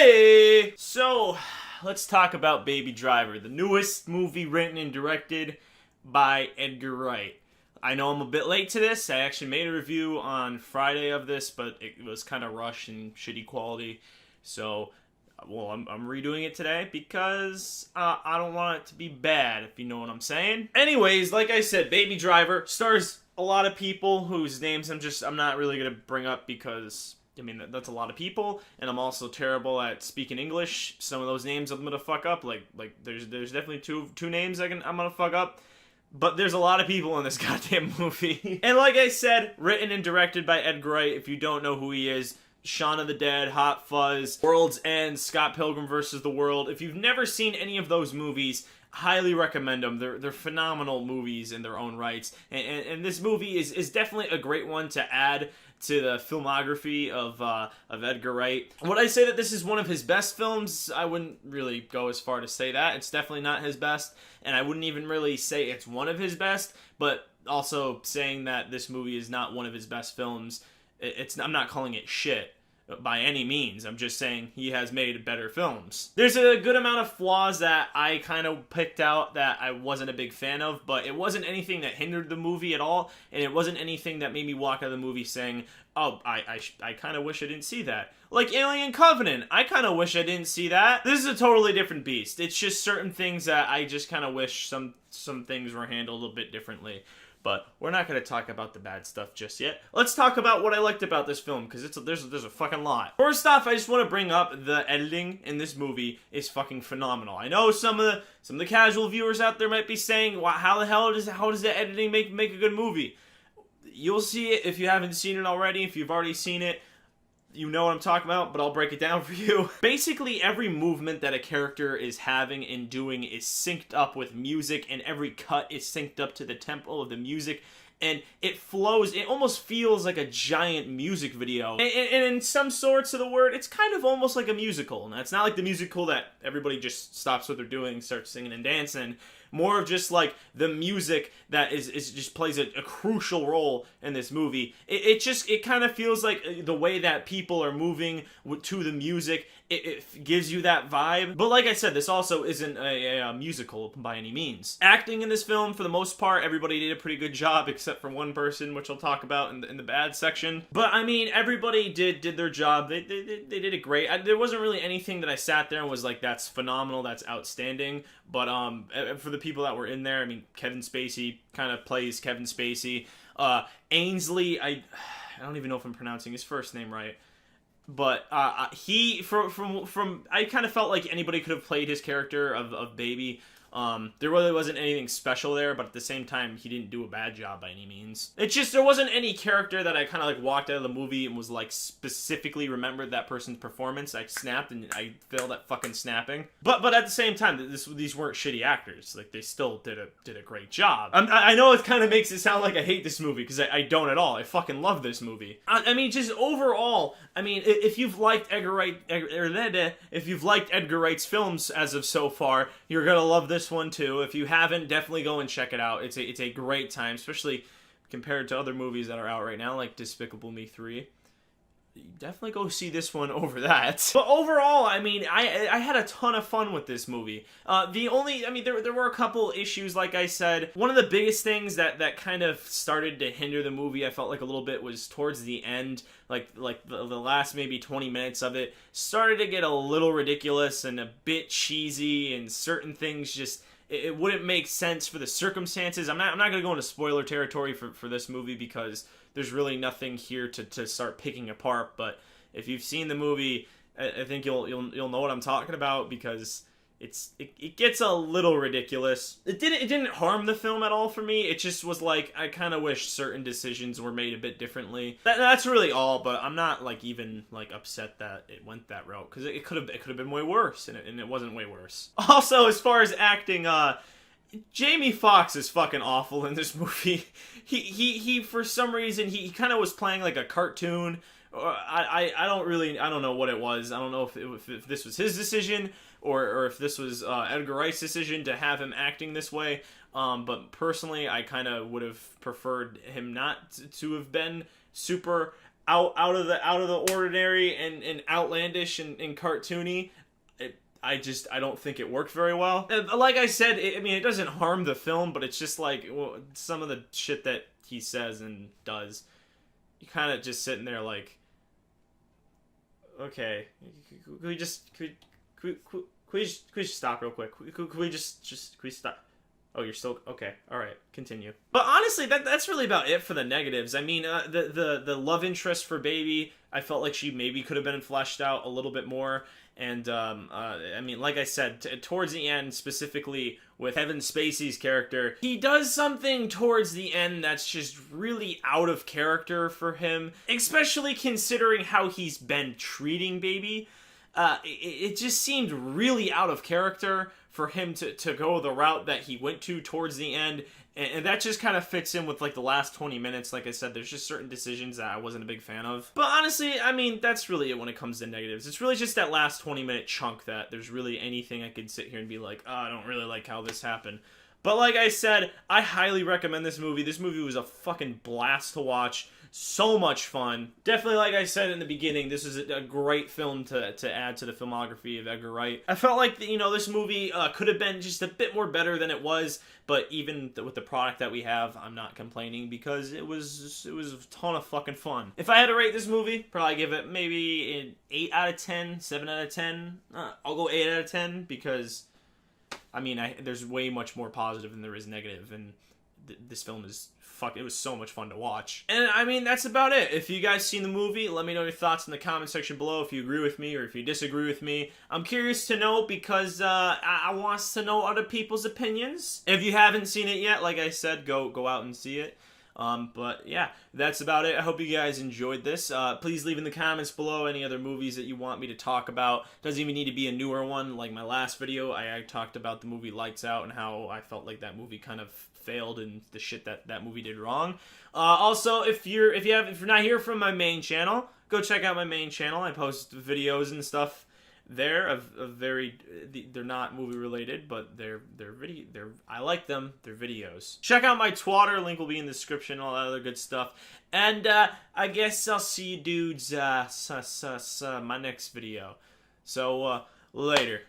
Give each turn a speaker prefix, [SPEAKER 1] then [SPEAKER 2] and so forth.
[SPEAKER 1] Hey! So, let's talk about Baby Driver, the newest movie written and directed by Edgar Wright. I know I'm a bit late to this. I actually made a review on Friday of this, but it was kind of rushed and shitty quality. So, I'm redoing it today because I don't want it to be bad, if you know what I'm saying. Anyways, like I said, Baby Driver stars a lot of people whose names I'm not really going to bring up because... I mean, that's a lot of people, and I'm also terrible at speaking English. Some of those names I'm gonna fuck up. Like there's definitely two names I'm gonna fuck up. But there's a lot of people in this goddamn movie. And like I said, written and directed by Edgar Wright. If you don't know who he is, Shaun of the Dead, Hot Fuzz, World's End, Scott Pilgrim vs. the World. If you've never seen any of those movies, highly recommend them. They're phenomenal movies in their own rights. And this movie is definitely a great one to add to the filmography of Edgar Wright. Would I say that this is one of his best films? I wouldn't really go as far to say that. It's definitely not his best, and I wouldn't even really say it's one of his best, but also saying that this movie is not one of his best films, I'm not calling it shit by any means. I'm just saying he has made better films. There's a good amount of flaws that I kind of picked out that I wasn't a big fan of, but it wasn't anything that hindered the movie at all, and it wasn't anything that made me walk out of the movie saying, oh, I kind of wish I didn't see that. Like Alien Covenant, I kind of wish I didn't see that. This is a totally different beast. It's just certain things that I just kind of wish some things were handled a bit differently. But we're not going to talk about the bad stuff just yet. Let's talk about what I liked about this film, because there's a fucking lot. First off, I just want to bring up the editing in this movie is fucking phenomenal. I know some of the casual viewers out there might be saying, "Wow, how does the editing make a good movie?" You'll see it if you haven't seen it already. If you've already seen it, you know what I'm talking about, but I'll break it down for you. Basically, every movement that a character is having and doing is synced up with music, and every cut is synced up to the tempo of the music, and it flows. It almost feels like a giant music video. And in some sorts of the word, it's kind of almost like a musical. Now, it's not like the musical that everybody just stops what they're doing and starts singing and dancing. More of just like the music that is just plays a crucial role in this movie. It kind of feels like the way that people are moving to the music. It gives you that vibe. But like I said, this also isn't a musical by any means. Acting in this film, for the most part, everybody did a pretty good job, except for one person, which I'll talk about in the bad section. But I mean, everybody did their job. They did it great. There wasn't really anything that I sat there and was like, that's phenomenal, that's outstanding. But for the people that were in there, I mean, Kevin Spacey kind of plays Kevin Spacey. Ainsley, I don't even know if I'm pronouncing his first name right. But he, from I kind of felt like anybody could have played his character of Baby. There really wasn't anything special there, but at the same time, he didn't do a bad job by any means. It's just, there wasn't any character that I kind of like walked out of the movie and was like specifically remembered that person's performance. I snapped and I failed at fucking snapping. But at the same time, these weren't shitty actors. Like, they still did a great job. I know it kind of makes it sound like I hate this movie, because I don't at all. I fucking love this movie. I mean, just overall, I mean, if you've liked Edgar Wright's films as of so far, you're gonna love this one too. If you haven't, definitely go and check it out. It's a great time, especially compared to other movies that are out right now, like Despicable Me 3. Definitely go see this one over that. But overall, I mean, I had a ton of fun with this movie. There were a couple issues, like I said. One of the biggest things that kind of started to hinder the movie, I felt like a little bit, was towards the end. Like the last maybe 20 minutes of it started to get a little ridiculous and a bit cheesy, and certain things just... It wouldn't make sense for the circumstances. I'm not going to go into spoiler territory for this movie, because there's really nothing here to start picking apart. But if you've seen the movie, I think you'll know what I'm talking about, because it gets a little ridiculous. It didn't harm the film at all for me. It just was like, I kind of wish certain decisions were made a bit differently. That's really all. But I'm not like even like upset that it went that route, because it could have been way worse, and it wasn't way worse. Also, as far as acting, Jamie Foxx is fucking awful in this movie. He for some reason he kind of was playing like a cartoon. I don't know what it was. I don't know if this was his decision or if this was Edgar Wright's decision to have him acting this way. But personally, I kind of would have preferred him not to have been super out of the ordinary and outlandish and cartoony. I don't think it worked very well. Like I said, I mean, it doesn't harm the film, but it's just like, well, some of the shit that he says and does, you kind of just sitting there like, okay, could we just stop real quick? Could we just stop? Oh, you're still okay. All right, continue. But honestly, that's really about it for the negatives. I mean, the love interest for Baby, I felt like she maybe could have been fleshed out a little bit more. And I mean, like I said, towards the end, specifically with Kevin Spacey's character, he does something towards the end that's just really out of character for him, especially considering how he's been treating Baby. It just seemed really out of character for him to go the route that he went to towards the end, and that just kind of fits in with like the last 20 minutes. Like I said, there's just certain decisions that I wasn't a big fan of. But honestly, I mean, that's really it when it comes to negatives. It's really just that last 20-minute chunk that there's really anything I could sit here and be like, oh, I don't really like how this happened. But like I said, I highly recommend this movie. This movie was a fucking blast to watch. So much fun. Definitely, like I said in the beginning, this is a great film to add to the filmography of Edgar Wright. I felt like, this movie could have been just a bit more better than it was, but even with the product that we have, I'm not complaining because it was a ton of fucking fun. If I had to rate this movie, probably give it maybe an 8 out of 10, 7 out of 10. I'll go 8 out of 10 because, I mean, there's way much more positive than there is negative, and this film is it was so much fun to watch. And I mean, that's about it. If you guys seen the movie, let me know your thoughts in the comment section below, if you agree with me or if you disagree with me. I'm curious to know because I want to know other people's opinions. If you haven't seen it yet, like I said, go out and see it. But yeah, that's about it. I hope you guys enjoyed this. Please leave in the comments below any other movies that you want me to talk about. Doesn't even need to be a newer one. Like my last video, I talked about the movie Lights Out and how I felt like that movie kind of failed and the shit that movie did wrong. Also, if you're not here from my main channel, go check out my main channel. I post videos and stuff there of they're not movie related, but they're I like them. They're videos. Check out my Twitter, link will be in the description, all that other good stuff. And I guess I'll see you dudes my next video. So later.